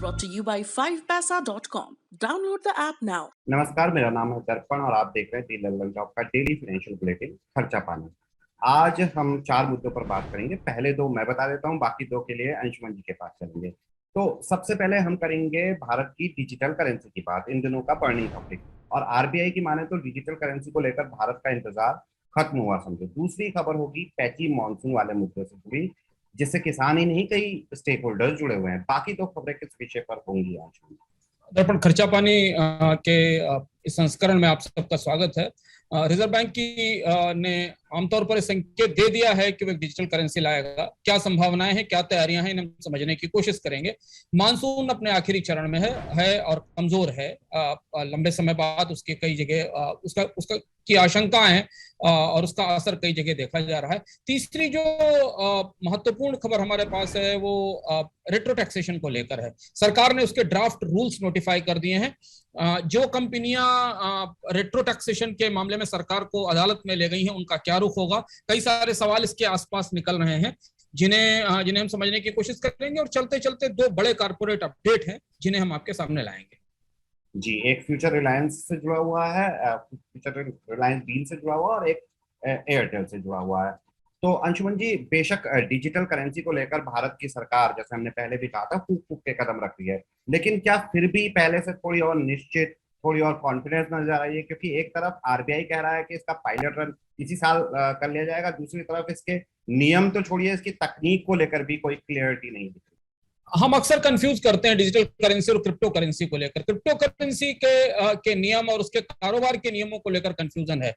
brought to you by 5paisa.com. Download the app now. नमस्कार, मेरा नाम है दर्पण और आप देख रहे हैं दी लल्लन जॉब का डेली फाइनेंशियल बुलेटिन खर्चा पानी। आज हम 4 मुद्दों पर बात करेंगे। पहले 2 मैं बता देता हूं, बाकी 2 के लिए अंशुमन जी के पास चलेंगे। तो सबसे पहले हम करेंगे भारत की डिजिटल करेंसी की बात, इन दिनों का बर्निंग टॉपिक। और आरबीआई की माने तो डिजिटल करेंसी को लेकर भारत का इंतजार खत्म हुआ समझो। दूसरी खबर होगी पैची मानसून वाले मुद्दे से जुड़ी, जिससे किसान ही नहीं कई स्टेक होल्डर्स जुड़े हुए हैं। बाकी 2 खबरें किस विषय पर होंगी आज? दर्पण खर्चा पानी के इस संस्करण में आप सबका स्वागत है। रिजर्व बैंक की ने आमतौर पर संकेत दे दिया है कि वो एक डिजिटल करेंसी लाएगा। क्या संभावनाएं हैं, क्या तैयारियां हैं, इन्हें समझने की कोशिश करेंगे। मानसून अपने आखिरी चरण में है और कमजोर है। लंबे समय बाद उसके कई जगह उसका की आशंकाएं हैं और उसका असर कई जगह देखा जा रहा है। तीसरी जो महत्वपूर्ण खबर हमारे पास है वो रेट्रो टैक्सेशन को लेकर है। सरकार ने उसके ड्राफ्ट रूल्स नोटिफाई कर दिए हैं। जो कंपनियां रेट्रो टैक्सेशन के मामले में सरकार को अदालत में ले गई हैं, उनका क्या रुख होगा। कई सारे सवाल इसके आसपास निकल रहे हैं जिन्हें हम समझने की कोशिश करेंगे। और चलते चलते 2 बड़े कारपोरेट अपडेट हैं जिन्हें हम आपके सामने लाएंगे। जी, एक फ्यूचर रिलायंस से जुड़ा हुआ है, फ्यूचर रिलायंस डील से जुड़ा हुआ, और एक एयरटेल से जुड़ा हुआ है। तो अंशुमन जी, बेशक डिजिटल करेंसी को लेकर भारत की सरकार, जैसे हमने पहले भी कहा था, फूक फूक के कदम रख रही है, लेकिन क्या फिर भी पहले से थोड़ी और निश्चित, थोड़ी और कॉन्फिडेंस नजर आ रही है? क्योंकि एक तरफ आरबीआई कह रहा है कि इसका पायलट रन इसी साल कर लिया जाएगा, दूसरी तरफ इसके नियम तो छोड़िए, इसकी तकनीक को लेकर भी कोई क्लियरिटी नहीं दिख रही। हम अक्सर कंफ्यूज करते हैं डिजिटल करेंसी और क्रिप्टो करेंसी को लेकर। क्रिप्टो करेंसी के नियम और उसके कारोबार के नियमों को लेकर कंफ्यूजन है।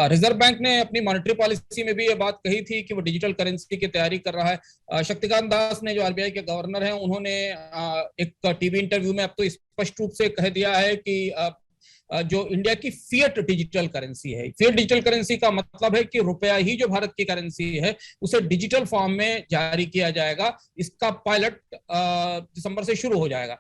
रिजर्व बैंक ने अपनी मॉनेटरी पॉलिसी में भी ये बात कही थी कि वो डिजिटल करेंसी की तैयारी कर रहा है। शक्तिकांत दास ने, जो आरबीआई के गवर्नर हैं, उन्होंने एक टीवी इंटरव्यू में अब तो स्पष्ट रूप से कह दिया है कि जो इंडिया की फिएट डिजिटल करेंसी है, फिएट डिजिटल करेंसी का मतलब है कि रुपया ही जो भारत की करेंसी है उसे डिजिटल फॉर्म में जारी किया जाएगा। इसका पायलट दिसंबर से शुरू हो जाएगा।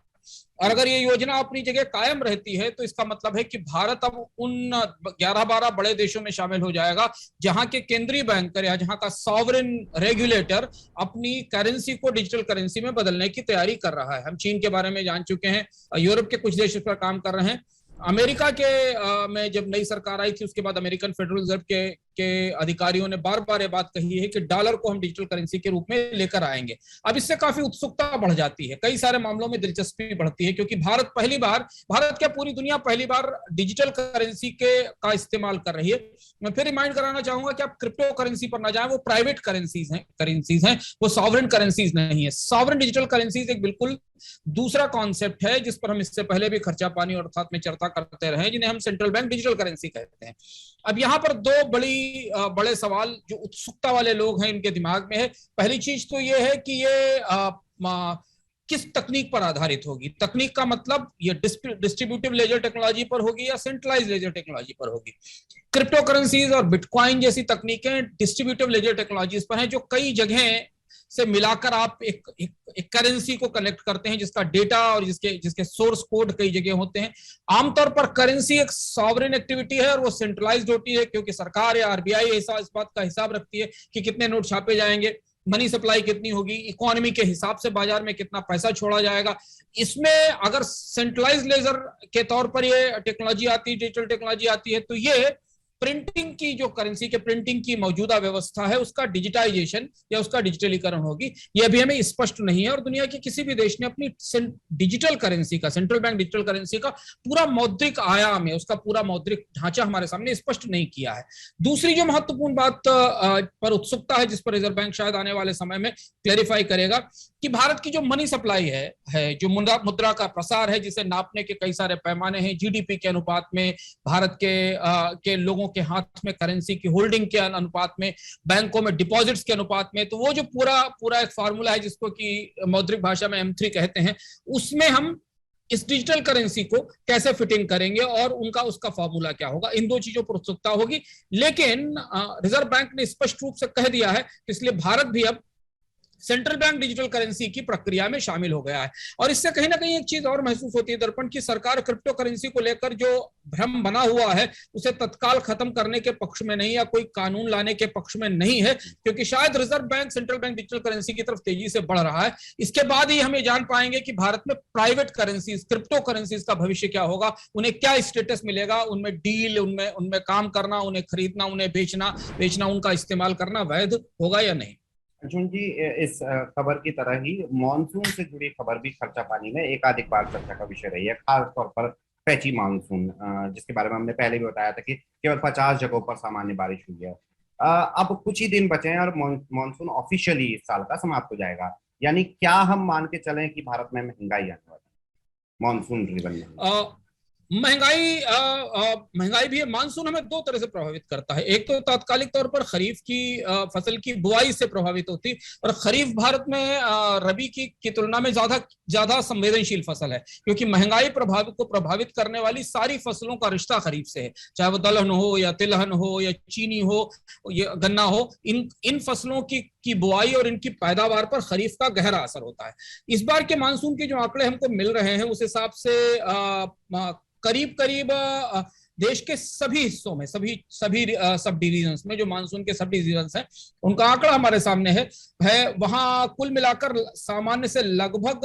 और अगर ये योजना अपनी जगह कायम रहती है तो इसका मतलब है कि भारत अब उन 11-12 बड़े देशों में शामिल हो जाएगा जहां के केंद्रीय बैंकर या जहां का सॉवरेन रेगुलेटर अपनी करेंसी को डिजिटल करेंसी में बदलने की तैयारी कर रहा है। हम चीन के बारे में जान चुके हैं, यूरोप के कुछ देश इस पर काम कर रहे हैं। अमेरिका के में जब नई सरकार आई थी, उसके बाद अमेरिकन फेडरल रिजर्व के अधिकारियों ने बार बार ये बात कही है कि डॉलर को हम डिजिटल करेंसी के रूप में लेकर आएंगे। अब इससे काफी उत्सुकता बढ़ जाती है, कई सारे मामलों में दिलचस्पी बढ़ती है, क्योंकि भारत क्या पूरी दुनिया पहली बार डिजिटल करेंसी का इस्तेमाल कर रही है। मैं फिर रिमाइंड कराना चाहूंगा कि आप क्रिप्टो करेंसी पर ना जाएं, वो प्राइवेट करेंसीज हैं, वो सॉवरेन करेंसीज नहीं है। सॉवरेन डिजिटल करेंसीज एक बिल्कुल दूसरा कॉन्सेप्ट है जिस पर हम इससे पहले भी खर्चा पानी और साथ में चर्चा करते रहे, जिन्हें हम सेंट्रल बैंक डिजिटल करेंसी कहते हैं। अब यहाँ पर 2 बड़े सवाल जो उत्सुकता वाले लोग हैं इनके दिमाग में है। पहली चीज तो ये है कि ये किस तकनीक पर आधारित होगी। तकनीक का मतलब ये डिस्ट्रीब्यूटिव लेजर टेक्नोलॉजी पर होगी या सेंट्रलाइज लेजर टेक्नोलॉजी पर होगी। क्रिप्टो करेंसीज और बिटकॉइन जैसी तकनीकें डिस्ट्रीब्यूटिव लेजर टेक्नोलॉजीज पर हैं, जो कई जगह से मिलाकर आप एक करेंसी को कनेक्ट करते हैं जिसका डेटा और जिसके सोर्स कोड कई जगह होते हैं। आमतौर पर करेंसी एक सॉवरेन एक्टिविटी है और वो सेंट्रलाइज्ड होती है, क्योंकि सरकार या आरबीआई इस बात का हिसाब रखती है कि कितने नोट छापे जाएंगे, मनी सप्लाई कितनी होगी, इकोनॉमी के हिसाब से बाजार में कितना पैसा छोड़ा जाएगा। इसमें अगर सेंट्रलाइज लेजर के तौर पर ये टेक्नोलॉजी आती है, डिजिटल टेक्नोलॉजी आती है, तो ये प्रिंटिंग की, जो करेंसी के प्रिंटिंग की मौजूदा व्यवस्था है, उसका डिजिटाइजेशन या उसका डिजिटलीकरण होगी। ये अभी हमें स्पष्ट नहीं है और दुनिया के किसी भी देश ने अपनी डिजिटल करेंसी का, सेंट्रल बैंक डिजिटल करेंसी का पूरा मौद्रिक आयाम है, उसका पूरा मौद्रिक ढांचा हमारे सामने स्पष्ट नहीं किया है। दूसरी जो महत्वपूर्ण बात पर उत्सुकता है, जिस पर रिजर्व बैंक शायद आने वाले समय में क्लैरिफाई करेगा, कि भारत की जो मनी सप्लाई है, जो मुद्रा का प्रसार है, जिसे नापने के कई सारे पैमाने हैं, जीडीपी के अनुपात में, भारत के लोगों के हाथ में करेंसी की होल्डिंग के अनुपात में, बैंकों में डिपॉजिट्स के अनुपात में, तो वो जो पूरा एक फार्मूला है जिसको कि मौद्रिक भाषा में M3 कहते हैं, उसमें हम इस डिजिटल करेंसी को कैसे फिटिंग करेंगे और उसका फार्मूला क्या होगा। इन 2 चीजों पर उत्सुकता होगी। लेकिन रिजर्व बैंक ने स्पष्ट रूप से कह दिया है, इसलिए भारत भी अब सेंट्रल बैंक डिजिटल करेंसी की प्रक्रिया में शामिल हो गया है। और इससे कहीं ना कहीं एक चीज और महसूस होती है दर्पण की, सरकार क्रिप्टो करेंसी को लेकर जो भ्रम बना हुआ है उसे तत्काल खत्म करने के पक्ष में नहीं या कोई कानून लाने के पक्ष में नहीं है, क्योंकि शायद reserve bank central bank digital currency की तरफ तेजी से बढ़ रहा है। इसके बाद ही हम जान पाएंगे कि भारत में प्राइवेट करेंसीज, क्रिप्टो करेंसीज का भविष्य क्या होगा, उन्हें क्या स्टेटस मिलेगा, उनमें डील, उनमें उनमें काम करना, उन्हें खरीदना, उन्हें बेचना, उनका इस्तेमाल करना वैध होगा या नहीं। अर्जुन जी, इस खबर की तरह ही मॉनसून से जुड़ी खबर भी खर्चा पानी में एकाधिक बार चर्चा का विषय रही है, खास तौर पर पैची मानसून, जिसके बारे में हमने पहले भी बताया था कि केवल 50 जगहों पर सामान्य बारिश हुई है। अब कुछ ही दिन बचे हैं और मॉनसून ऑफिशियली इस साल का समाप्त हो जाएगा। यानी क्या हम मान के चलें कि भारत में महंगाई आने वाली है मॉनसून ड्रिवन में? महंगाई भी है। मानसून हमें दो तरह से प्रभावित करता है। एक तो तात्कालिक तौर पर खरीफ की फसल की बुआई से प्रभावित होती है, और खरीफ भारत में रबी की तुलना में ज्यादा संवेदनशील फसल है, क्योंकि महंगाई को प्रभावित करने वाली सारी फसलों का रिश्ता खरीफ से है, चाहे वो दलहन हो या तिलहन हो या चीनी हो या गन्ना हो। इन फसलों की बुआई और इनकी पैदावार पर खरीफ का गहरा असर होता है। इस बार के मानसून के जो आंकड़े हमको मिल रहे हैं उस हिसाब से करीब करीब देश के सभी हिस्सों में, सभी सब डिवीजन्स में, जो मानसून के सब डिवीजन्स हैं, उनका आंकड़ा हमारे सामने है वहां कुल मिलाकर सामान्य से लगभग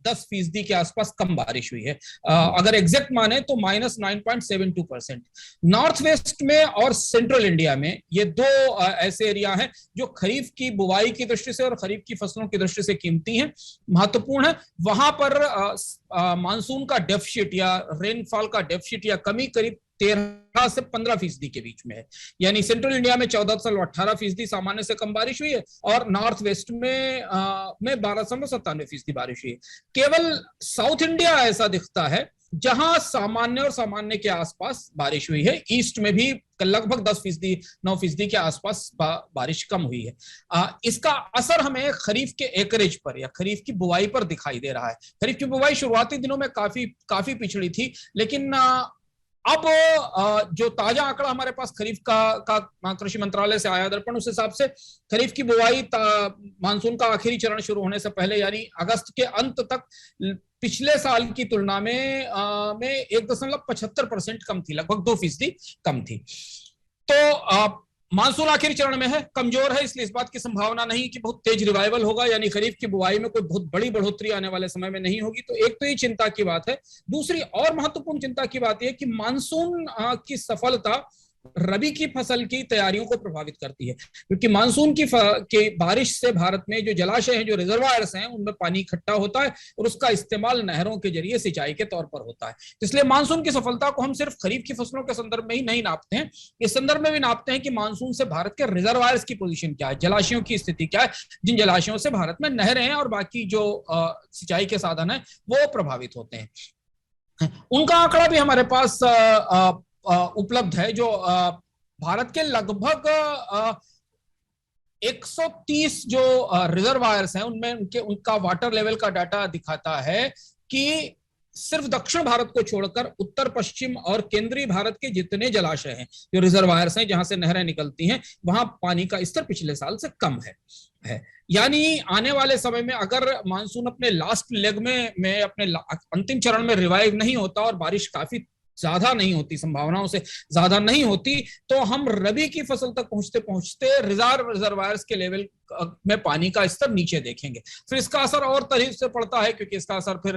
10% के आसपास कम बारिश हुई है। अगर एग्जैक्ट माने तो -9.72%। नॉर्थ वेस्ट में और सेंट्रल इंडिया में ये दो ऐसे एरिया हैं जो खरीफ की बुवाई की दृष्टि से और खरीफ की फसलों की दृष्टि से कीमती हैं, महत्वपूर्ण है। वहां पर मानसून का डेफिसिट या रेनफॉल का डेफिसिट या कमी करीब 13 से 15% के बीच में है। यानी सेंट्रल इंडिया में 14 से 18% सामान्य से कम बारिश हुई है, और नॉर्थ वेस्ट में 12 से 97% बारिश हुई है। केवल साउथ इंडिया ऐसा दिखता है जहां सामान्य और सामान्य के आसपास बारिश हुई है। ईस्ट में भी लगभग 10%, 9% के आसपास बारिश कम हुई है। इसका असर हमें खरीफ के एकरेज पर या खरीफ की बुआई पर दिखाई दे रहा है। खरीफ की बुआई शुरुआती दिनों में काफी पिछड़ी थी, लेकिन अब जो ताजा आंकड़ा हमारे पास खरीफ का कृषि मंत्रालय से आया दर्पण, उस हिसाब से खरीफ की बुआई मानसून का आखिरी चरण शुरू होने से पहले यानी अगस्त के अंत तक पिछले साल की तुलना में 1.75% कम थी, लगभग 2% कम थी। तो मानसून आखिरी चरण में है, कमजोर है, इसलिए इस बात की संभावना नहीं कि बहुत तेज रिवाइवल होगा, यानी खरीफ की बुआई में कोई बहुत बड़ी बढ़ोतरी आने वाले समय में नहीं होगी। तो एक तो ये चिंता की बात है। दूसरी और महत्वपूर्ण चिंता की बात यह कि मानसून की सफलता रबी की फसल की तैयारियों को प्रभावित करती है, क्योंकि मानसून की बारिश से भारत में जो जलाशय हैं, जो रिजर्वायर्स हैं, उनमें पानी इकट्ठा होता है और उसका इस्तेमाल नहरों के जरिए सिंचाई के तौर पर होता है। इसलिए मानसून की सफलता को हम सिर्फ खरीफ की फसलों के संदर्भ में ही नहीं नापते हैं, इस संदर्भ में भी नापते हैं कि मानसून से भारत के रिजर्वायर्स की पोजीशन क्या है, जलाशयों की स्थिति क्या है, जिन जलाशयों से भारत में नहरें हैं और बाकी जो सिंचाई के साधन है वो प्रभावित होते हैं। उनका आंकड़ा भी हमारे पास उपलब्ध है, जो भारत के लगभग 130 जो रिजर्वायर्स हैं उनमें उनका वाटर लेवल का डाटा दिखाता है कि सिर्फ दक्षिण भारत को छोड़कर उत्तर पश्चिम और केंद्रीय भारत के जितने जलाशय हैं, जो रिजर्वायर्स हैं, जहां से नहरें निकलती हैं, वहां पानी का स्तर पिछले साल से कम है। यानी आने वाले समय में अगर मानसून अपने लास्ट लेग में अपने अंतिम चरण में रिवाइव नहीं होता और बारिश काफी ज्यादा नहीं होती, संभावनाओं से ज्यादा नहीं होती, तो हम रबी की फसल तक पहुंचते पहुंचते रिजर्वायर्स के लेवल में पानी का स्तर नीचे देखेंगे। फिर इसका असर और तरह से पड़ता है, क्योंकि इसका असर फिर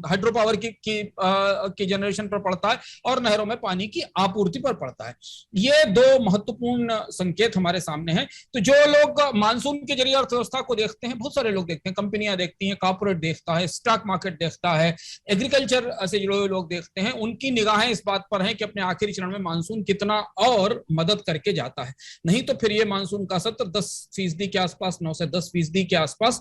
हाइड्रो पावर की जनरेशन पर पड़ता है और नहरों में पानी की आपूर्ति पर पड़ता है। ये दो महत्वपूर्ण संकेत हमारे सामने हैं। तो जो लोग मानसून के जरिए अर्थव्यवस्था को देखते हैं, बहुत सारे लोग देखते हैं, कंपनियां देखती हैं, कॉर्पोरेट देखता है, स्टॉक मार्केट देखता है, एग्रीकल्चर से जुड़े हुए लोग देखते हैं, उनकी निगाहें इस बात पर हैं कि अपने आखिरी चरण में मानसून कितना और मदद करके जाता है। नहीं तो फिर ये मानसून का सत्र 10% के आसपास, 9 से 10% के आसपास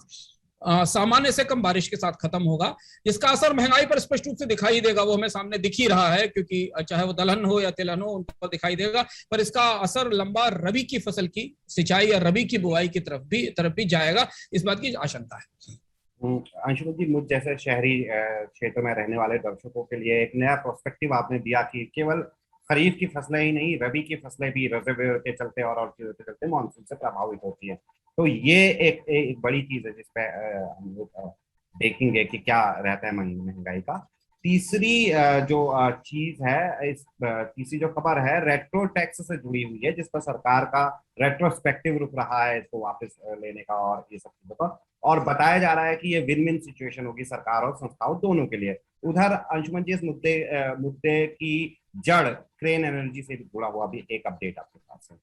सामान्य से कम बारिश के साथ खत्म होगा, जिसका असर महंगाई पर स्पष्ट रूप से दिखाई देगा। वो हमें सामने दिख ही रहा है, क्योंकि चाहे वो दलहन हो या तिलहन हो, उन पर दिखाई देगा, पर इसका असर लंबा रबी की फसल की सिंचाई या रबी की बुआई की तरफ भी जाएगा, इस बात की आशंका है। अंशुल जी, मुझ जैसे शहरी क्षेत्र में रहने वाले दर्शकों के लिए एक नया पर्सपेक्टिव आपने दिया कि केवल खरीफ की फसलें ही नहीं, रबी की फसलें भी रिजर्वायर के चलते और चीजों के चलते मानसून से प्रभावित होती है। तो ये एक बड़ी चीज है जिसपे हम लोग देखेंगे कि क्या रहता है महंगाई का। तीसरी जो चीज है, इस तीसरी जो खबर है रेट्रो टैक्स से जुड़ी हुई है, जिस पर सरकार का रेट्रोस्पेक्टिव रुख रहा है इसको वापस लेने का और ये सब चीजों का। और बताया जा रहा है कि ये विन विन सिचुएशन होगी सरकार और संस्थाओं दोनों के लिए। उधर अंशुमन जी, इस मुद्दे की जड़ क्रेन एनर्जी से भी जुड़ा हुआ भी एक अपडेट आपके पास है।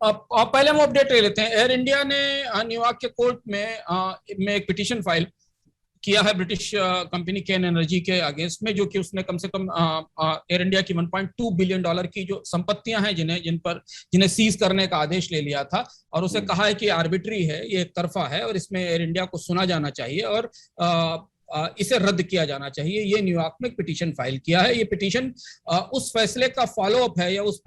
अब पहले हम अपडेट ले लेते हैं। एयर इंडिया ने न्यूयॉर्क के कोर्ट में एक पिटीशन फाइल किया है ब्रिटिश कंपनी केन एनर्जी के अगेंस्ट में, जो कि उसने कम से कम एयर इंडिया की $1.2 बिलियन की जो संपत्तियां हैं जिन्हें सीज करने का आदेश ले लिया था, और उसे कहा है कि आर्बिट्री है, ये एक तरफा है और इसमें एयर इंडिया को सुना जाना चाहिए और इसे रद्द किया जाना चाहिए। ये न्यूयॉर्क में पिटीशन फाइल किया है। ये पिटीशन उस फैसले का फॉलो अप है या उस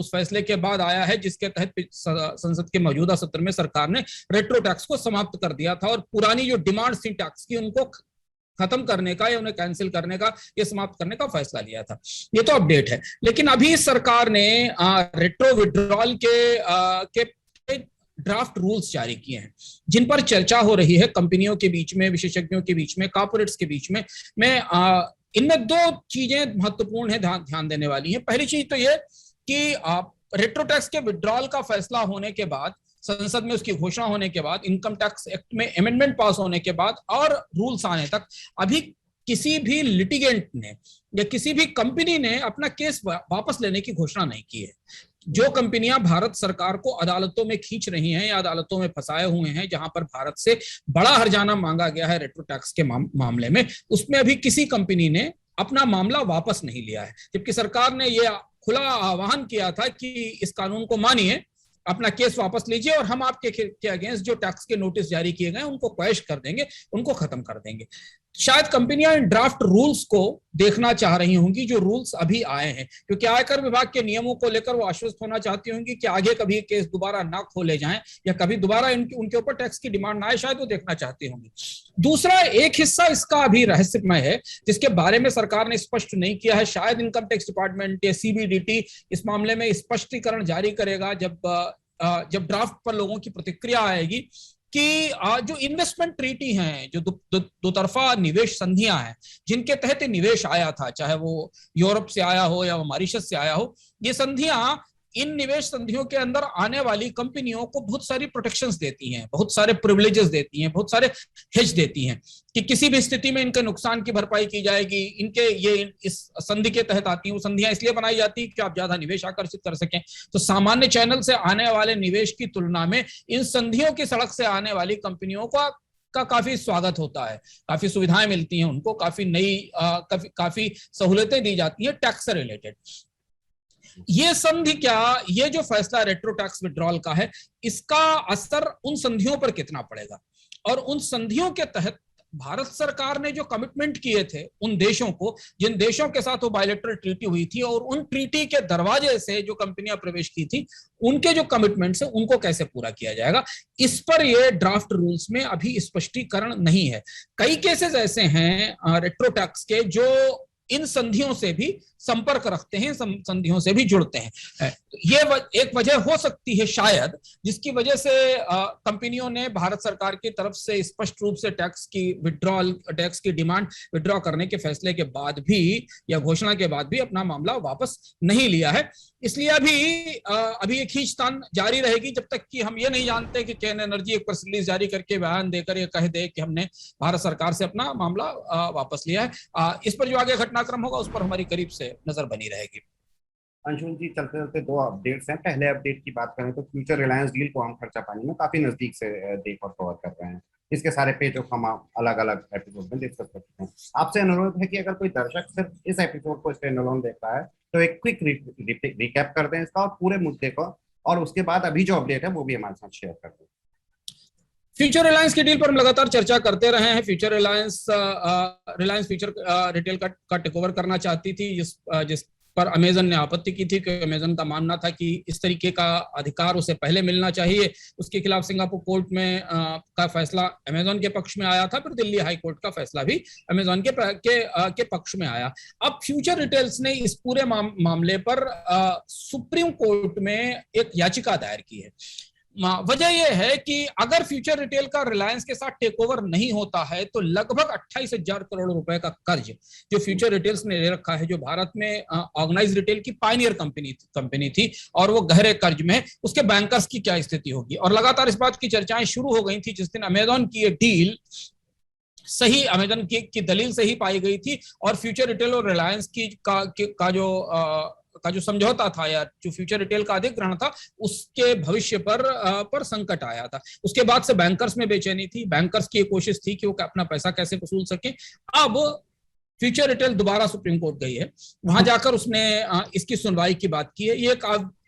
फैसले के बाद आया है जिसके तहत संसद के मौजूदा सत्र में सरकार ने रेट्रो टैक्स को समाप्त कर दिया था और पुरानी जो डिमांड थी टैक्स की उनको खत्म करने का या उन्हें कैंसिल करने का या समाप्त करने का फैसला लिया था। ये तो अपडेट है। लेकिन अभी सरकार ने रेट्रो विड्रॉल के ड्राफ्ट रूल्स जारी किए हैं जिन पर चर्चा हो रही है कंपनियों के बीच में, विशेषज्ञों के बीच में, कॉर्पोरेट्स के बीच में। इनमें दो चीजें महत्वपूर्ण है, ध्यान देने वाली हैं। पहली चीज तो ये कि रेट्रो टैक्स के विड्रॉल का फैसला होने के बाद, संसद में उसकी घोषणा होने के बाद, इनकम टैक्स एक्ट में अमेंडमेंट पास होने के बाद और रूल्स आने तक अभी किसी भी लिटिगेंट ने या किसी भी कंपनी ने अपना केस वापस लेने की घोषणा नहीं की है। जो कंपनियां भारत सरकार को अदालतों में खींच रही हैं या अदालतों में फंसाए हुए हैं, जहां पर भारत से बड़ा हर्जाना मांगा गया है रेट्रो टैक्स के मामले में, उसमें अभी किसी कंपनी ने अपना मामला वापस नहीं लिया है। जबकि सरकार ने यह खुला आह्वान किया था कि इस कानून को मानिए, अपना केस वापस लीजिए और हम आपके अगेंस्ट जो टैक्स के नोटिस जारी किए गए उनको क्वैश कर देंगे, उनको खत्म कर देंगे। शायद कंपनियां इन ड्राफ्ट रूल्स को देखना चाह रही होंगी जो रूल्स अभी आए हैं, क्योंकि आयकर विभाग के नियमों को लेकर वो आश्वस्त होना चाहती होंगी कि आगे कभी केस दोबारा ना खोले जाएं या कभी दोबारा उनके ऊपर टैक्स की डिमांड ना आए, शायद वो देखना चाहती होंगी। दूसरा एक हिस्सा इसका अभी रहस्यमय है जिसके बारे में सरकार ने स्पष्ट नहीं किया है। शायद इनकम टैक्स डिपार्टमेंट या सीबीडीटी इस मामले में स्पष्टीकरण जारी करेगा जब ड्राफ्ट पर लोगों की प्रतिक्रिया आएगी कि जो इन्वेस्टमेंट ट्रीटी हैं, जो दो तरफा निवेश संधियां हैं जिनके तहत निवेश आया था, चाहे वो यूरोप से आया हो या मॉरिशस से आया हो, ये संधियां, इन निवेश संधियों के अंदर आने वाली कंपनियों को बहुत सारी प्रोटेक्शंस देती हैं, बहुत सारे प्रिविलेजेस देती हैं, बहुत सारे हेज देती हैं कि किसी भी स्थिति में इनके नुकसान की भरपाई की जाएगी। इनके ये इस संधि के तहत आती हैं। वो संधियां इसलिए बनाई जाती है कि आप ज्यादा निवेश आकर्षित कर सकें। तो सामान्य चैनल से आने वाले निवेश की तुलना में इन संधियों की सड़क से आने वाली कंपनियों का काफी स्वागत होता है, काफी सुविधाएं मिलती हैं उनको, काफी नई काफी सहूलतें दी जाती है टैक्स से रिलेटेड। ये संधि ये जो फैसला रेट्रो टैक्स विड्रॉल का है, इसका असर उन संधियों पर कितना पड़ेगा और उन संधियों के तहत भारत सरकार ने जो कमिटमेंट किए थे उन देशों को, जिन देशों के साथ वो बायलैटरल ट्रीटी हुई थी और उन ट्रीटी के दरवाजे से जो कंपनियां प्रवेश की थी, उनके जो कमिटमेंट्स है उनको कैसे पूरा किया जाएगा, इस पर ये ड्राफ्ट रूल्स में अभी स्पष्टीकरण नहीं है। कई केसेस ऐसे हैं रेट्रो टैक्स के जो इन संधियों से भी संपर्क रखते हैं, संधियों से भी जुड़ते हैं। ये एक वजह हो सकती है शायद, जिसकी वजह से कंपनियों ने भारत सरकार की तरफ से स्पष्ट रूप से टैक्स की डिमांड विड्रॉ करने के फैसले के बाद भी या घोषणा के बाद भी अपना मामला वापस नहीं लिया है। इसलिए अभी एक खींचतान जारी रहेगी जब तक कि हम ये नहीं जानते कि केन एनर्जी एक प्रेस रिलीज जारी करके बयान देकर ये कह दे कि हमने भारत सरकार से अपना मामला वापस लिया है। इस पर जो आगे घटनाक्रम होगा उस पर हमारी करीब से नजर बनी रहेगी। अंशुल जी, चलते चलते दो अपडेट्स हैं। पहले अपडेट की बात करें तो फ्यूचर रिलायंस डील को हम खर्चा पानी में काफी नजदीक से देख और कवर कर रहे हैं। इसके सारे पेज हम अलग अलग एपिसोड में डिस्कस कर सकते हैं। आपसे अनुरोध है कि अगर कोई दर्शक सिर्फ इस एपिसोड को स्टैंड अलोन देख रहा है तो एक क्विक रिकैप कर दें इसका और पूरे मुद्दे को, और उसके बाद अभी जो अपडेट है वो भी हमारे साथ शेयर कर दें। फ्यूचर रिलायंस की डील पर हम लगातार चर्चा करते रहे हैं। फ्यूचर रिलायंस फ्यूचर रिटेल का टेक ओवर करना चाहती थी, जिस पर अमेजन ने आपत्ति की थी, क्योंकि अमेजन का मानना था कि इस तरीके का अधिकार उसे पहले मिलना चाहिए। उसके खिलाफ सिंगापुर कोर्ट में का फैसला अमेजन के पक्ष में आया था, फिर दिल्ली हाई कोर्ट का फैसला भी अमेजन के पक्ष में आया। अब फ्यूचर रिटेल्स ने इस पूरे मामले पर सुप्रीम कोर्ट में एक याचिका दायर की है। वजह यह है कि अगर फ्यूचर रिटेल का रिलायंस के साथ टेक ओवर नहीं होता है तो लगभग 28,000 करोड़ रुपए का कर्ज जो फ्यूचर रिटेल्स ने ले रखा है, जो भारत में ऑर्गेनाइज रिटेल की पायनियर कंपनी थी और वो गहरे कर्ज में, उसके बैंकर्स की क्या स्थिति होगी। और लगातार इस बात की चर्चाएं शुरू हो गई थी जिस दिन अमेजॉन की ये डील सही, अमेजन की दलील सही पाई गई थी और फ्यूचर रिटेल और रिलायंस का जो समझौता था या जो फ्यूचर रिटेल का अधिग्रहण था उसके भविष्य पर संकट आया था। उसके बाद से बैंकर्स में बेचैनी थी, बैंकर्स की कोशिश थी कि वो अपना पैसा कैसे वसूल सके। अब फ्यूचर रिटेल दोबारा सुप्रीम कोर्ट गई है, वहां जाकर उसने इसकी सुनवाई की बात की है। ये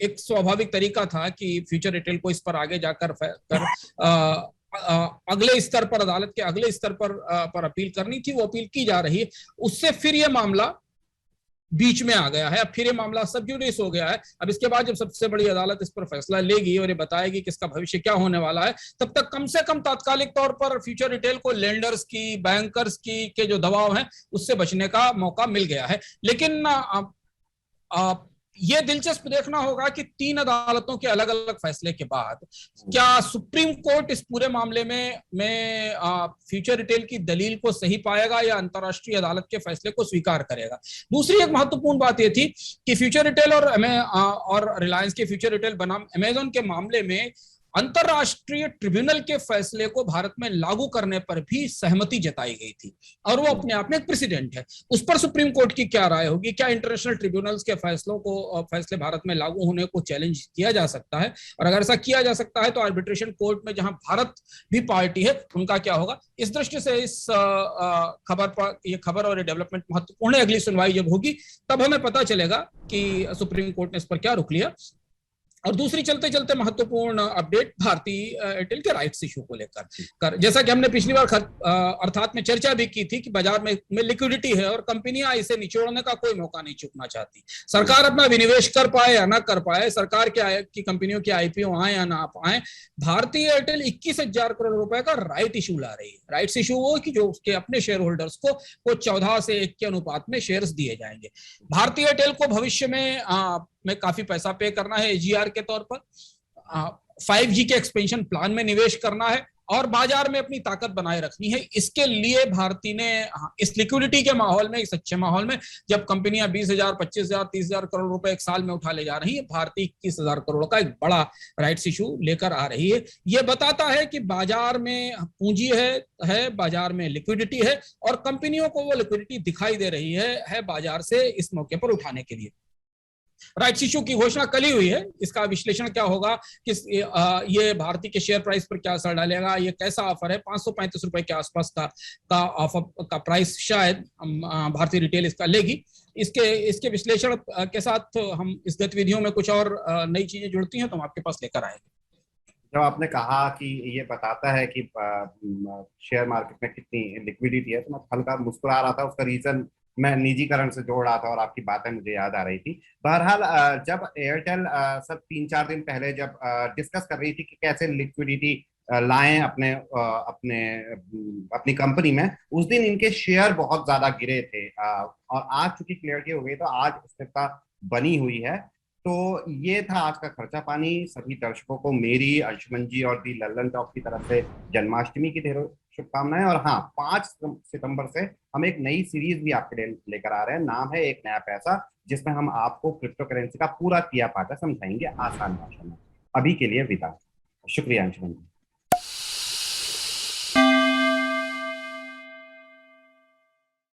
एक स्वाभाविक तरीका था कि फ्यूचर रिटेल को इस पर आगे जाकर अगले स्तर पर, अदालत के अगले स्तर पर अपील करनी थी। वो अपील की जा रही है। उससे फिर ये मामला बीच में आ गया है, अब फिर ये मामला सब जुडिस हो गया है। अब इसके बाद जब सबसे बड़ी अदालत इस पर फैसला लेगी और ये बताएगी कि इसका भविष्य क्या होने वाला है, तब तक कम से कम तात्कालिक तौर पर फ्यूचर रिटेल को लेंडर्स की, बैंकर्स की के जो दबाव है उससे बचने का मौका मिल गया है। लेकिन ये दिलचस्प देखना होगा कि 3 अदालतों के अलग अलग फैसले के बाद क्या सुप्रीम कोर्ट इस पूरे मामले में फ्यूचर रिटेल की दलील को सही पाएगा या अंतर्राष्ट्रीय अदालत के फैसले को स्वीकार करेगा। दूसरी एक महत्वपूर्ण बात यह थी कि फ्यूचर रिटेल और रिलायंस के फ्यूचर रिटेल बनाम अमेजॉन के मामले में अंतरराष्ट्रीय ट्रिब्यूनल के फैसले को भारत में लागू करने पर भी सहमति जताई गई थी और वो अपने आप में एक प्रेसिडेंट है। उस पर सुप्रीम कोर्ट की क्या राय होगी? क्या इंटरनेशनल ट्रिब्यूनल्स के फैसले भारत में लागू होने को चैलेंज किया जा सकता है? और अगर ऐसा किया जा सकता है तो आर्बिट्रेशन कोर्ट में जहां भारत भी पार्टी है उनका क्या होगा? इस दृष्टि से इस खबर और ये डेवलपमेंट महत्वपूर्ण है। अगली सुनवाई जब होगी तब हमें पता चलेगा कि सुप्रीम कोर्ट ने इस पर क्या रुख लिया। और दूसरी चलते चलते महत्वपूर्ण अपडेट भारतीय एयरटेल के राइट्स इशू को लेकर, जैसा कि हमने पिछली बार अर्थात में चर्चा भी की थी कि बाजार में लिक्विडिटी है और कंपनियां इसे निचोड़ने का कोई मौका नहीं चूकना चाहती। सरकार अपना विनिवेश कर पाए या ना कर पाए, सरकार की कंपनियों के आईपीओ आए या ना आए, भारतीय एयरटेल 21,000 करोड़ रुपए का राइट इशू ला रही है। राइट्स इशू वो कि जो उसके अपने शेयर होल्डर्स को 14 से 1 के अनुपात में शेयर्स दिए जाएंगे। भारतीय एयरटेल को भविष्य में काफी पैसा पे करना है एजीआर के तौर पर, 5G के एक्सपेंशन प्लान में निवेश करना है और बाजार में अपनी ताकत बनाए रखनी है। इसके लिए भारती ने इस लिक्विडिटी के माहौल में, इस अच्छे माहौल में, जब कंपनियां 20,000, 25,000, 30,000 करोड़ रुपए एक साल में उठा ले जा रही है, भारती 21,000 करोड़ का एक बड़ा राइट्स इशू लेकर आ रही है। यह बताता है कि बाजार में पूंजी है, बाजार में लिक्विडिटी है और कंपनियों को वो लिक्विडिटी दिखाई दे रही है बाजार से इस मौके पर उठाने के लिए। राइट्स इशू की घोषणा कल ही हुई है। इसका विश्लेषण क्या होगा कि ये भारती के शेयर प्राइस पर क्या असर डालेगा? ये कैसा ऑफर है? 535 रुपए के आसपास का ऑफर का प्राइस शायद भारतीय रिटेल इसका लेगी। इसके विश्लेषण के साथ हम इस गतिविधियों में कुछ और नई चीजें जुड़ती हैं तो हम आपके पास लेकर आएंगे। जब आपने कहा कि ये बताता है कि शेयर मार्केट में कितनी लिक्विडिटी है, तो मैं हल्का मुस्कुरा रहा था। उसका रीजन मैं निजीकरण से जोड़ रहा था और आपकी बातें मुझे याद आ रही थी। बहरहाल जब एयरटेल सब 3-4 दिन पहले जब डिस्कस कर रही थी कि कैसे लिक्विडिटी लाएं अपनी कंपनी में, उस दिन इनके शेयर बहुत ज्यादा गिरे थे और आज चूंकि क्लियरिटी हो गई तो आज स्थिरता बनी हुई है। तो ये था आज का खर्चा पानी। सभी दर्शकों को मेरी, अंशुमन जी और दी लल्लन टॉक की तरफ से जन्माष्टमी की ढेरों शुभकामनाएं। और हाँ, 5 सितंबर से हम एक नई सीरीज भी आपके लिए लेकर आ रहे हैं। नाम है एक नया पैसा, जिसमें हम आपको क्रिप्टो करेंसी का पूरा किया पाता समझाएंगे आसान भाषा में। अभी के लिए विदा। शुक्रिया अंशुमन जी।